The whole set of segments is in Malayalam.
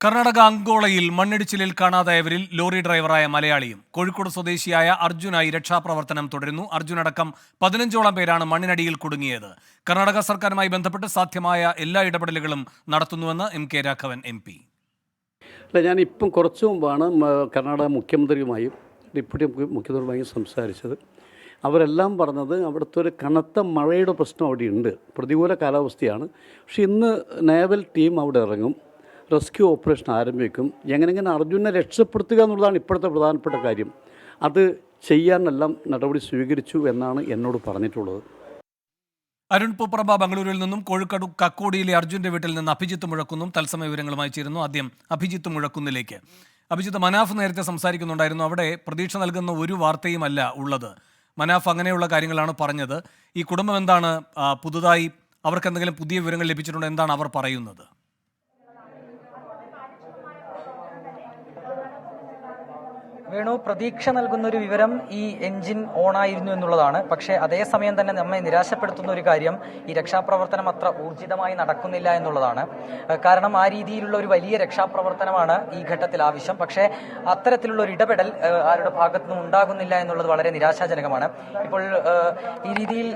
കർണാടക അങ്കോളയിൽ മണ്ണിടിച്ചിലിൽ കാണാതായവരിൽ ലോറി ഡ്രൈവറായ മലയാളിയും കോഴിക്കോട് സ്വദേശിയായ അർജുനായി രക്ഷാപ്രവർത്തനം തുടരുന്നു. അർജുനടക്കം 15ഓളം പേരാണ് മണ്ണിനടിയിൽ കുടുങ്ങിയത്. കർണാടക സർക്കാരുമായി ബന്ധപ്പെട്ട് സാധ്യമായ എല്ലാ ഇടപെടലുകളും നടത്തുന്നുവെന്ന് കെ രാഘവൻ MP. അല്ല, ഞാനിപ്പം കുറച്ചു മുമ്പാണ് കർണാടക മുഖ്യമന്ത്രിയുമായും ഡെപ്യൂട്ടി മുഖ്യമന്ത്രിയുമായും സംസാരിച്ചത്. അവരെല്ലാം പറഞ്ഞത് അവിടുത്തെ ഒരു കനത്ത മഴയുടെ പ്രശ്നം അവിടെയുണ്ട്, പ്രതികൂല കാലാവസ്ഥയാണ്. പക്ഷേ ഇന്ന് നേവൽ ടീം അവിടെ ഇറങ്ങും, റെസ്ക്യൂ ഓപ്പറേഷൻ ആരംഭിക്കും. എങ്ങനെ അർജുനെ രക്ഷപ്പെടുത്തുക എന്നുള്ളതാണ് ഇപ്പോഴത്തെ പ്രധാനപ്പെട്ട കാര്യം. അത് ചെയ്യാനെല്ലാം നടപടി സ്വീകരിച്ചു എന്നാണ് എന്നോട് പറഞ്ഞിട്ടുള്ളത്. അരുൺ പൂപ്രഭ ബംഗളൂരുവിൽ നിന്നും കോഴിക്കോട് കക്കോടിയിലെ അർജുന്റെ വീട്ടിൽ നിന്ന് അഭിജിത്ത് മുഴക്കുന്നും തത്സമയ വിവരങ്ങളുമായി ചേരുന്നു. ആദ്യം അഭിജിത്ത് മുഴക്കുന്നിലേക്ക്. അഭിജിത്ത്, മനാഫ് നേരത്തെ സംസാരിക്കുന്നുണ്ടായിരുന്നു. അവിടെ പ്രതീക്ഷ നൽകുന്ന ഒരു വാർത്തയുമല്ല ഉള്ളത്. മനാഫ് അങ്ങനെയുള്ള കാര്യങ്ങളാണ് പറഞ്ഞത്. ഈ കുടുംബം എന്താണ് പുതുതായി അവർക്ക് എന്തെങ്കിലും പുതിയ വിവരങ്ങൾ ലഭിച്ചിട്ടുണ്ടോ? എന്താണ് അവർ പറയുന്നത്? വേണു, പ്രതീക്ഷ നൽകുന്ന ഒരു വിവരം ഈ എഞ്ചിൻ ഓണായിരുന്നു എന്നുള്ളതാണ്. പക്ഷേ അതേസമയം തന്നെ നമ്മെ നിരാശപ്പെടുത്തുന്ന ഒരു കാര്യം ഈ രക്ഷാപ്രവർത്തനം അത്ര ഊർജിതമായി നടക്കുന്നില്ല എന്നുള്ളതാണ്. കാരണം ആ രീതിയിലുള്ള ഒരു വലിയ രക്ഷാപ്രവർത്തനമാണ് ഈ ഘട്ടത്തിൽ ആവശ്യം. പക്ഷേ അത്തരത്തിലുള്ള ഒരു ഇടപെടൽ ആരുടെ ഭാഗത്തു നിന്നും ഉണ്ടാകുന്നില്ല എന്നുള്ളത് വളരെ നിരാശാജനകമാണ്. ഇപ്പോൾ ഈ രീതിയിൽ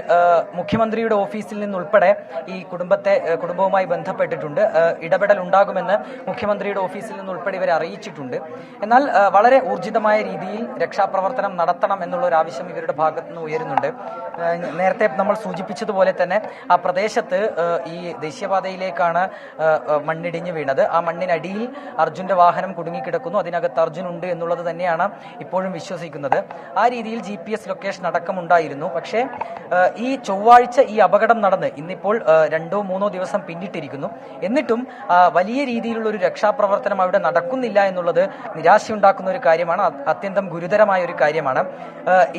മുഖ്യമന്ത്രിയുടെ ഓഫീസിൽ നിന്നുൾപ്പെടെ ഈ കുടുംബവുമായി ബന്ധപ്പെട്ടിട്ടുണ്ട്. ഇടപെടൽ ഉണ്ടാകുമെന്ന് മുഖ്യമന്ത്രിയുടെ ഓഫീസിൽ നിന്നുൾപ്പെടെ ഇവരെ അറിയിച്ചിട്ടുണ്ട്. എന്നാൽ വളരെ ഊർജിതമായ രീതിയിൽ രക്ഷാപ്രവർത്തനം നടത്തണം എന്നുള്ള ഒരു ആവശ്യം ഇവരുടെ ഭാഗത്തു നിന്ന് ഉയരുന്നുണ്ട്. നേരത്തെ നമ്മൾ സൂചിപ്പിച്ചതുപോലെ തന്നെ ആ പ്രദേശത്ത് ഈ ദേശീയപാതയിലേക്കാണ് മണ്ണിടിഞ്ഞു വീണത്. ആ മണ്ണിനടിയിൽ അർജുന്റെ വാഹനം കുടുങ്ങിക്കിടക്കുന്നു. അതിനകത്ത് അർജുൻ ഉണ്ട് എന്നുള്ളത് തന്നെയാണ് ഇപ്പോഴും വിശ്വസിക്കുന്നത്. ആ രീതിയിൽ GPS ലൊക്കേഷൻ അടക്കമുണ്ടായിരുന്നു. പക്ഷേ ഈ ചൊവ്വാഴ്ച ഈ അപകടം നടന്ന് ഇന്നിപ്പോൾ 2-3 ദിവസം പിന്നിട്ടിരിക്കുന്നു. എന്നിട്ടും വലിയ രീതിയിലുള്ള ഒരു രക്ഷാപ്രവർത്തനം അവിടെ നടക്കുന്നില്ല എന്നുള്ളത് നിരാശയുണ്ടാക്കുന്ന ഒരു കാര്യമാണ്. അത്യന്തം ഗുരുതരമായ ഒരു കാര്യമാണ്.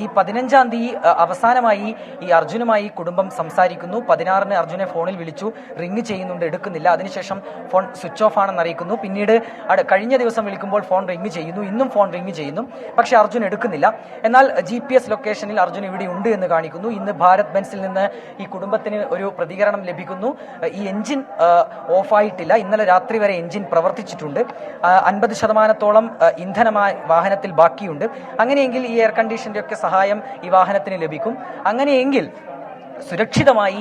ഈ 15-ാം തീയതി അവസാനമായി ഈ അർജുനുമായി കുടുംബം സംസാരിക്കുന്നു. 16-ന് അർജുനെ ഫോണിൽ വിളിച്ചു, റിങ് ചെയ്യുന്നുണ്ട്, എടുക്കുന്നില്ല. അതിനുശേഷം ഫോൺ സ്വിച്ച് ഓഫ് ആണെന്ന് അറിയിക്കുന്നു. പിന്നീട് കഴിഞ്ഞ ദിവസം വിളിക്കുമ്പോൾ ഫോൺ റിങ് ചെയ്യുന്നു, ഇന്നും ഫോൺ റിങ് ചെയ്യുന്നു. പക്ഷേ അർജുൻ എടുക്കുന്നില്ല. എന്നാൽ GPS ലൊക്കേഷനിൽ അർജുൻ ഇവിടെ ഉണ്ട് എന്ന് കാണിക്കുന്നു. ഇന്ന് ഭാരത് ബെൻസിൽ നിന്ന് ഈ കുടുംബത്തിന് ഒരു പ്രതികരണം ലഭിക്കുന്നു. ഈ എഞ്ചിൻ ഓഫായിട്ടില്ല, ഇന്നലെ രാത്രി വരെ എഞ്ചിൻ പ്രവർത്തിച്ചിട്ടുണ്ട്, 50% ഇന്ധനമായി വാഹനത്തിൽ ബാക്കിയുണ്ട്. അങ്ങനെയെങ്കിൽ ഈ എയർ കണ്ടീഷന്റെ ഒക്കെ സഹായം ഈ വാഹനത്തിന് ലഭിക്കും. അങ്ങനെയെങ്കിൽ സുരക്ഷിതമായി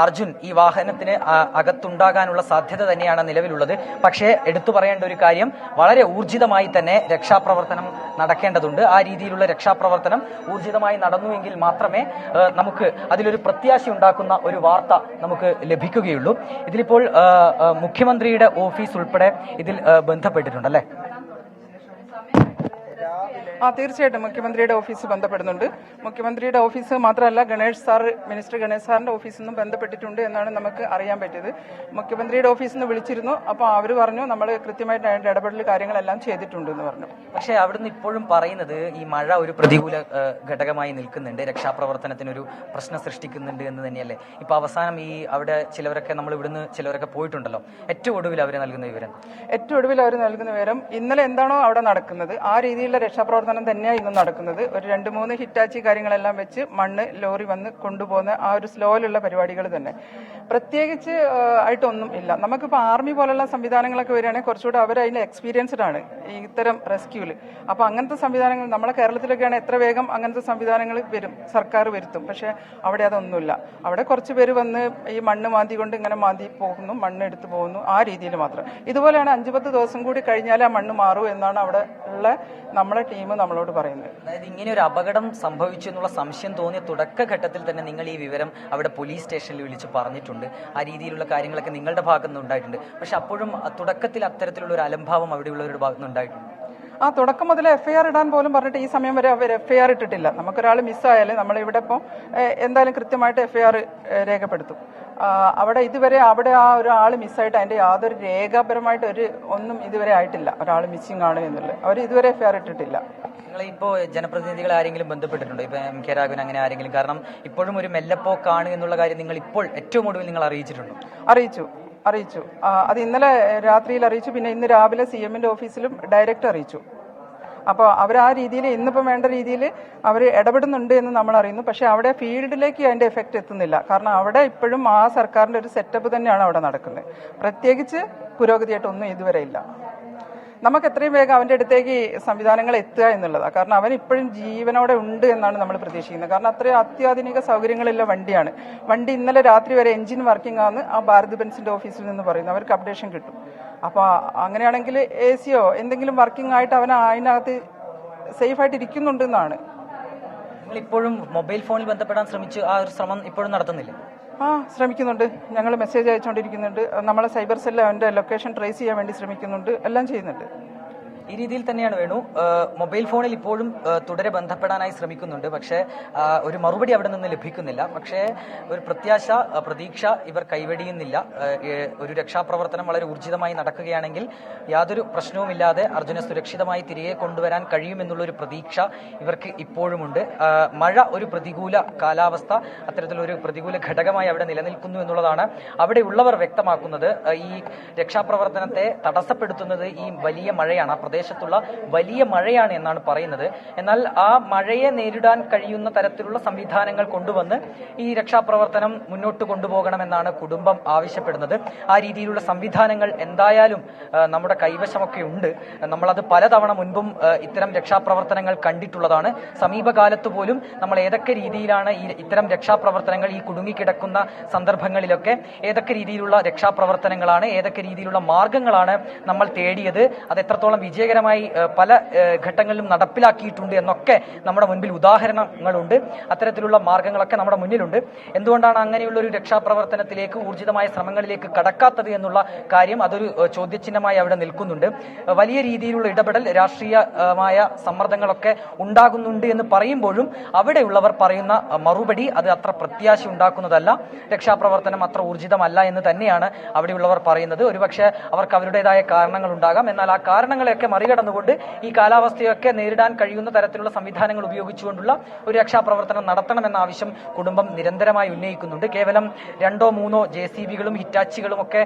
അർജുൻ ഈ വാഹനത്തിന് അകത്തുണ്ടാകാനുള്ള സാധ്യത തന്നെയാണ് നിലവിലുള്ളത്. പക്ഷേ എടുത്തു പറയേണ്ട ഒരു കാര്യം, വളരെ ഊർജിതമായി തന്നെ രക്ഷാപ്രവർത്തനം നടക്കേണ്ടതുണ്ട്. ആ രീതിയിലുള്ള രക്ഷാപ്രവർത്തനം ഊർജിതമായി നടന്നുവെങ്കിൽ മാത്രമേ നമുക്ക് അതിലൊരു പ്രത്യാശ ഉണ്ടാക്കുന്ന ഒരു വാർത്ത നമുക്ക് ലഭിക്കുകയുള്ളൂ. ഇതിലിപ്പോൾ മുഖ്യമന്ത്രിയുടെ ഓഫീസ് ഉൾപ്പെടെ ഇതിൽ ബന്ധപ്പെട്ടിട്ടുണ്ടല്ലേ? തീർച്ചയായിട്ടും മുഖ്യമന്ത്രിയുടെ ഓഫീസ് ബന്ധപ്പെടുന്നുണ്ട്. മുഖ്യമന്ത്രിയുടെ ഓഫീസ് മാത്രമല്ല, മിനിസ്റ്റർ ഗണേഷ് സാറിന്റെ ഓഫീസിൽ നിന്നും ബന്ധപ്പെട്ടിട്ടുണ്ട് എന്നാണ് നമുക്ക് അറിയാൻ പറ്റിയത്. മുഖ്യമന്ത്രിയുടെ ഓഫീസിൽ നിന്ന് വിളിച്ചിരുന്നു. അപ്പോൾ അവർ പറഞ്ഞു നമ്മൾ കൃത്യമായിട്ട് അതിന്റെ ഇടപെടൽ കാര്യങ്ങളെല്ലാം ചെയ്തിട്ടുണ്ട് എന്ന് പറഞ്ഞു. പക്ഷേ അവിടുന്ന് ഇപ്പോഴും പറയുന്നത് ഈ മഴ ഒരു പ്രതികൂല ഘടകമായി നിൽക്കുന്നുണ്ട്, രക്ഷാപ്രവർത്തനത്തിനൊരു പ്രശ്നം സൃഷ്ടിക്കുന്നുണ്ട് എന്ന് തന്നെയല്ലേ? ഇപ്പൊ അവസാനം ഈ അവിടെ ചിലവരൊക്കെ നമ്മൾ ഇവിടുന്ന് ചിലവരൊക്കെ പോയിട്ടുണ്ടല്ലോ, ഏറ്റവും ഒടുവിൽ അവർ നൽകുന്ന വിവരം ഇന്നലെ എന്താണോ അവിടെ നടക്കുന്നത് ആ രീതിയിലുള്ള രക്ഷാപ്രവർത്തനം തന്നെയാണ് ഇന്ന് നടക്കുന്നത്. ഒരു 2-3 ഹിറ്റാച്ചി കാര്യങ്ങളെല്ലാം വെച്ച് മണ്ണ് ലോറി വന്ന് കൊണ്ടുപോകുന്ന ആ ഒരു സ്ലോയിലുള്ള പരിപാടികൾ തന്നെ. പ്രത്യേകിച്ച് ആയിട്ടൊന്നും ഇല്ല. നമുക്കിപ്പോൾ ആർമി പോലുള്ള സംവിധാനങ്ങളൊക്കെ വരികയാണെങ്കിൽ കുറച്ചുകൂടെ അവർ അതിന് എക്സ്പീരിയൻസ്ഡ് ആണ് ഈ ഇത്തരം റെസ്ക്യൂവിൽ. അപ്പോൾ അങ്ങനത്തെ സംവിധാനങ്ങൾ നമ്മളെ കേരളത്തിലൊക്കെയാണ് എത്ര വേഗം അങ്ങനത്തെ സംവിധാനങ്ങൾ വരും, സർക്കാർ വരുത്തും. പക്ഷേ അവിടെ അതൊന്നുമില്ല. അവിടെ കുറച്ച് പേര് വന്ന് ഈ മണ്ണ് മാന്തി കൊണ്ട് ഇങ്ങനെ മാന്തി പോകുന്നു, മണ്ണ് എടുത്തു പോകുന്നു, ആ രീതിയിൽ മാത്രം. ഇതുപോലെയാണ് 5-10 ദിവസം കൂടി കഴിഞ്ഞാൽ ആ മണ്ണ് മാറൂ എന്നാണ് അവിടെ ഉള്ള നമ്മളെ ടീം നമ്മളോട് പറയുന്നത്. അതായത് ഇങ്ങനെ ഒരു അപകടം സംഭവിച്ചു എന്നുള്ള സംശയം തോന്നിയ തുടക്കഘട്ടത്തിൽ തന്നെ നിങ്ങൾ ഈ വിവരം അവിടെ പോലീസ് സ്റ്റേഷനിൽ വിളിച്ച് പറഞ്ഞിട്ടുണ്ട്. ആ രീതിയിലുള്ള കാര്യങ്ങളൊക്കെ നിങ്ങളുടെ ഭാഗത്ത് നിന്ന് ഉണ്ടായിട്ടുണ്ട്. പക്ഷെ അപ്പോഴും തുടക്കത്തിൽ അത്തരത്തിലുള്ള ഒരു അലംഭാവം അവിടെയുള്ളവരുടെ ഭാഗത്ത് നിന്ന് ഉണ്ടായിട്ടുണ്ട്. തുടക്കം മുതൽ FIR ഇടാൻ പോലും പറഞ്ഞിട്ട് ഈ സമയം വരെ അവർ FIR ഇട്ടിട്ടില്ല. നമുക്കൊരാൾ മിസ്സായാലും നമ്മളിവിടെ ഇപ്പോൾ എന്തായാലും കൃത്യമായിട്ട് FIR രേഖപ്പെടുത്തും. അവിടെ ഇതുവരെ അവിടെ ആ ഒരാൾ മിസ്സായിട്ട് അതിന്റെ യാതൊരു രേഖാപരമായിട്ട് ഒന്നും ഇതുവരെ ആയിട്ടില്ല. ഒരാൾ മിസ്സിംഗ് ആണ് എന്നുള്ളത് അവർ ഇതുവരെ FIR ഇട്ടിട്ടില്ല. നിങ്ങളിപ്പോ ജനപ്രതിനിധികളെ ആരെങ്കിലും ബന്ധപ്പെട്ടിട്ടുണ്ടോ? ഇപ്പൊ കെ രാഘവൻ അങ്ങനെ ആരെങ്കിലും? കാരണം ഇപ്പോഴും ഒരു മെല്ലപ്പോക്കാണ് എന്നുള്ള കാര്യം നിങ്ങൾ ഇപ്പോൾ ഏറ്റവും ഒടുവിൽ നിങ്ങൾ അറിയിച്ചിട്ടുണ്ടോ? അറിയിച്ചു. അത് ഇന്നലെ രാത്രിയിൽ അറിയിച്ചു. പിന്നെ ഇന്ന് രാവിലെ CMന്റെ ഓഫീസിലും ഡയറക്റ്റ് അറിയിച്ചു. അപ്പോൾ അവർ ആ രീതിയിൽ ഇന്നിപ്പം വേണ്ട രീതിയിൽ അവർ ഇടപെടുന്നുണ്ട് എന്ന് നമ്മൾ അറിയുന്നു. പക്ഷേ അവിടെ ഫീൽഡിലേക്ക് അതിൻ്റെ എഫക്റ്റ് എത്തുന്നില്ല. കാരണം അവിടെ ഇപ്പോഴും ആ സർക്കാരിൻ്റെ ഒരു സെറ്റപ്പ് തന്നെയാണ് അവിടെ നടക്കുന്നത്. പ്രത്യേകിച്ച് പുരോഗതിയായിട്ടൊന്നും ഇതുവരെ ഇല്ല. നമുക്ക് എത്രയും വേഗം അവൻ്റെ അടുത്തേക്ക് സംവിധാനങ്ങൾ എത്തുക എന്നുള്ളതാണ്. കാരണം അവൻ ഇപ്പോഴും ജീവനോടെ ഉണ്ട് എന്നാണ് നമ്മൾ പ്രതീക്ഷിക്കുന്നത്. കാരണം അത്രയും അത്യാധുനിക സൗകര്യങ്ങളുള്ള വണ്ടിയാണ്. വണ്ടി ഇന്നലെ രാത്രി വരെ എഞ്ചിൻ വർക്കിംഗ് ആണ് ആ ഭാരത് ബെൻസിൻ്റെ ഓഫീസിൽ നിന്ന് പറയുന്നത്. അവർക്ക് അപ്ഡേഷൻ കിട്ടും. അപ്പോൾ അങ്ങനെയാണെങ്കിൽ AC എന്തെങ്കിലും വർക്കിംഗ് ആയിട്ട് അവൻ അതിനകത്ത് സേഫായിട്ട് ഇരിക്കുന്നുണ്ടെന്നാണ്. ഇപ്പോഴും മൊബൈൽ ഫോണിൽ ബന്ധപ്പെടാൻ ശ്രമിച്ചു ആ ഒരു ശ്രമം ഇപ്പോഴും നടത്തുന്നില്ല? ശ്രമിക്കുന്നുണ്ട്. ഞങ്ങൾ മെസ്സേജ് അയച്ചുകൊണ്ടിരിക്കുന്നുണ്ട്. നമ്മളെ സൈബർ സെല്ല് അവൻ്റെ ലൊക്കേഷൻ ട്രേസ് ചെയ്യാൻ വേണ്ടി ശ്രമിക്കുന്നുണ്ട്. എല്ലാം ചെയ്യുന്നുണ്ട്. ഈ രീതിയിൽ തന്നെയാണ് വേണു. മൊബൈൽ ഫോണിൽ ഇപ്പോഴും തുടരെ ബന്ധപ്പെടാനായി ശ്രമിക്കുന്നുണ്ട്. പക്ഷേ ഒരു മറുപടി അവിടെ നിന്ന് ലഭിക്കുന്നില്ല. പക്ഷേ ഒരു പ്രതീക്ഷ ഇവർ കൈവെടിയുന്നില്ല. ഒരു രക്ഷാപ്രവർത്തനം വളരെ ഊർജിതമായി നടക്കുകയാണെങ്കിൽ യാതൊരു പ്രശ്നവുമില്ലാതെ അർജുനെ സുരക്ഷിതമായി തിരികെ കൊണ്ടുവരാൻ കഴിയുമെന്നുള്ളൊരു പ്രതീക്ഷ ഇവർക്ക് ഇപ്പോഴുമുണ്ട്. മഴ ഒരു പ്രതികൂല കാലാവസ്ഥ, അത്തരത്തിലൊരു പ്രതികൂല ഘടകമായി അവിടെ നിലനിൽക്കുന്നു എന്നുള്ളതാണ് അവിടെയുള്ളവർ വ്യക്തമാക്കുന്നത്. ഈ രക്ഷാപ്രവർത്തനത്തെ തടസ്സപ്പെടുത്തുന്നത് ഈ വലിയ മഴയാണ്, ആ പ്രദേശത്തുള്ള വലിയ മഴയാണ് എന്നാണ് പറയുന്നത്. എന്നാൽ ആ മഴയെ നേരിടാൻ കഴിയുന്ന തരത്തിലുള്ള സംവിധാനങ്ങൾ കൊണ്ടുവന്ന് ഈ രക്ഷാപ്രവർത്തനം മുന്നോട്ട് കൊണ്ടുപോകണമെന്നാണ് കുടുംബം ആവശ്യപ്പെടുന്നത്. ആ രീതിയിലുള്ള സംവിധാനങ്ങൾ എന്തായാലും നമ്മുടെ കൈവശമൊക്കെ ഉണ്ട്. നമ്മളത് പലതവണ മുൻപും ഇത്തരം രക്ഷാപ്രവർത്തനങ്ങൾ കണ്ടിട്ടുള്ളതാണ്. സമീപകാലത്ത് പോലും നമ്മൾ ഏതൊക്കെ രീതിയിലാണ് ഇത്തരം രക്ഷാപ്രവർത്തനങ്ങൾ ഈ കുടുങ്ങിക്കിടക്കുന്ന സന്ദർഭങ്ങളിലൊക്കെ ഏതൊക്കെ രീതിയിലുള്ള രക്ഷാപ്രവർത്തനങ്ങളാണ്, ഏതൊക്കെ രീതിയിലുള്ള മാർഗങ്ങളാണ് നമ്മൾ തേടിയത്, അത് എത്രത്തോളം വിജയകരമായി പല ഘട്ടങ്ങളിലും നടപ്പിലാക്കിയിട്ടുണ്ട് എന്നൊക്കെ നമ്മുടെ മുൻപിൽ ഉദാഹരണങ്ങളുണ്ട്. അത്തരത്തിലുള്ള മാർഗങ്ങളൊക്കെ നമ്മുടെ മുന്നിലുണ്ട്. എന്തുകൊണ്ടാണ് അങ്ങനെയുള്ള ഒരു രക്ഷാപ്രവർത്തനത്തിലേക്ക് ഊർജിതമായ ശ്രമങ്ങളിലേക്ക് കടക്കാത്തത് എന്നുള്ള കാര്യം അതൊരു ചോദ്യചിഹ്നമായി അവിടെ നിൽക്കുന്നുണ്ട്. വലിയ രീതിയിലുള്ള ഇടപെടൽ, രാഷ്ട്രീയമായ സമ്മർദ്ദങ്ങളൊക്കെ ഉണ്ടാകുന്നുണ്ട് എന്ന് പറയുമ്പോഴും അവിടെയുള്ളവർ പറയുന്ന മറുപടി അത് അത്ര പ്രത്യാശ ഉണ്ടാക്കുന്നതല്ല. രക്ഷാപ്രവർത്തനം അത്ര ഊർജിതമല്ല എന്ന് തന്നെയാണ് അവിടെയുള്ളവർ പറയുന്നത്. ഒരുപക്ഷെ അവർക്ക് അവരുടേതായ കാരണങ്ങൾ ഉണ്ടാകാം. എന്നാൽ ആ കാരണങ്ങളെയൊക്കെ മറികടന്നുകൊണ്ട് ഈ കാലാവസ്ഥയൊക്കെ നേരിടാൻ കഴിയുന്ന തരത്തിലുള്ള സംവിധാനങ്ങൾ ഉപയോഗിച്ചുകൊണ്ടുള്ള ഒരു രക്ഷാപ്രവർത്തനം നടത്തണമെന്ന ആവശ്യം കുടുംബം നിരന്തരമായി ഉന്നയിക്കുന്നുണ്ട്. കേവലം 2-3 JCBകളും ഹിറ്റാച്ചികളും ഒക്കെ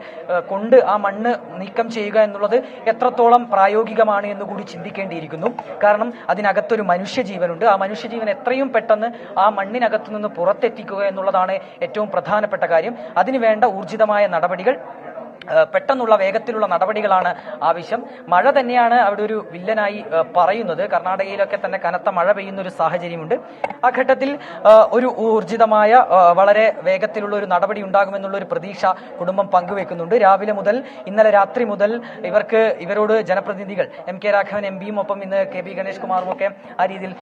കൊണ്ട് ആ മണ്ണ് നീക്കം ചെയ്യുക എന്നുള്ളത് എത്രത്തോളം പ്രായോഗികമാണ് എന്നുകൂടി ചിന്തിക്കേണ്ടിയിരിക്കുന്നു. കാരണം അതിനകത്തൊരു മനുഷ്യജീവനുണ്ട്. ആ മനുഷ്യജീവൻ എത്രയും പെട്ടെന്ന് ആ മണ്ണിനകത്തു നിന്ന് പുറത്തെത്തിക്കുക എന്നുള്ളതാണ് ഏറ്റവും പ്രധാനപ്പെട്ട കാര്യം. അതിനുവേണ്ട ഊർജിതമായ നടപടികൾ, പെട്ടെന്നുള്ള വേഗത്തിലുള്ള നടപടികളാണ് ആവശ്യം. മഴ തന്നെയാണ് അവിടെ ഒരു വില്ലനായി പറയുന്നത്. കർണാടകയിലൊക്കെ തന്നെ കനത്ത മഴ പെയ്യുന്ന ഒരു സാഹചര്യമുണ്ട്. ആ ഘട്ടത്തിൽ ഒരു ഊർജിതമായ വളരെ വേഗത്തിലുള്ള ഒരു നടപടി ഉണ്ടാകുമെന്നുള്ള ഒരു പ്രതീക്ഷ കുടുംബം പങ്കുവെക്കുന്നുണ്ട്. രാവിലെ മുതൽ ഇന്നലെ രാത്രി മുതൽ ഇവരോട് ജനപ്രതിനിധികൾ MK രാഘവൻ MP യും ഒപ്പം ഇന്ന് KB ഗണേഷ് കുമാറും ഒക്കെ ആ രീതിയിൽ